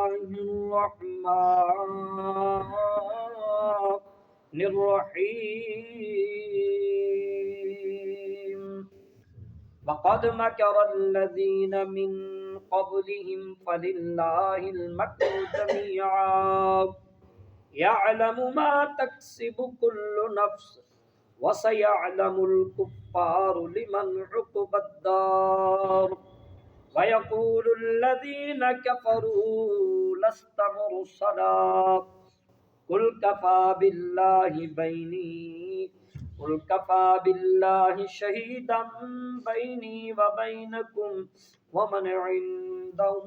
الرحمن الرحيم وقد مكر الذين من قبلهم فلله المكر جميعا يعلم ما تكسب كل نفس وسيعلم الكفار لمن عقبى الدار ويقول الذين كفروا لست مرسلا قل كفى بالله شهيدا بيني وبينكم ومن عنده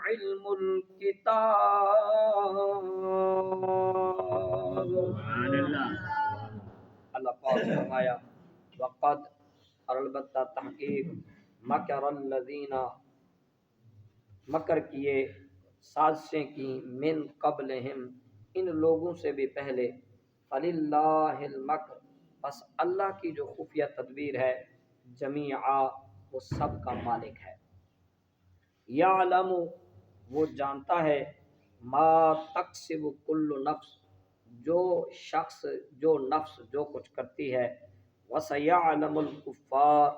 علم الكتاب. اللہ پاک فرمایا وقد اور البتہ تحقیق مکر الذین مکر کیے سازشیں کی من قبلہم ان لوگوں سے بھی پہلے فللہ المکر بس اللہ کی جو خفیہ تدبیر ہے جمیعا وہ سب کا مالک ہے یعلم وہ جانتا ہے ما تکسب کل نفس جو شخص جو نفس جو کچھ کرتی ہے وسیعلم الکفار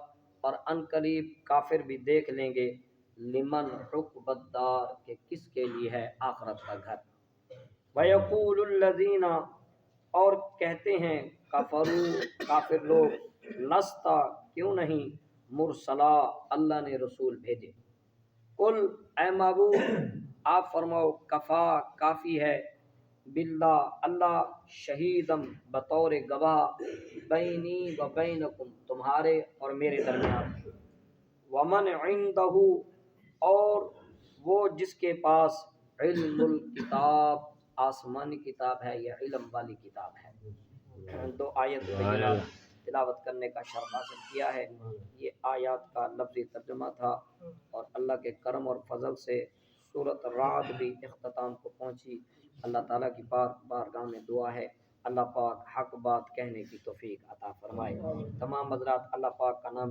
اور ان قریب کافر بھی دیکھ لیں گے لمن عقب الدار کہ کس کے لیے ہے آخرت کا گھر وَيَقُولُ الَّذِينَ اور کہتے ہیں کافر لوگ لستا کیوں نہیں مرسلا اللہ نے رسول بھیجے قل اے معبود آپ فرماؤ کفا کافی ہے باللہ اللہ شہیدم بطور گواہ بینی و بینکم تمہارے اور میرے درمیان ومن عندہ اور وہ جس کے پاس علم الکتاب آسمانی کتاب ہے یا علم والی کتاب ہے دو آیت تلاوت کرنے کا شرف حاصل کیا ہے یہ آیات کا لفظی ترجمہ تھا اور اللہ کے کرم اور فضل سے سورۃ الرعد بھی اختتام کو پہنچی اللہ تعالیٰ کی پاک بارگاہ میں دعا ہے اللہ پاک حق بات کہنے کی توفیق عطا فرمائے تمام حضرات اللہ پاک کا نام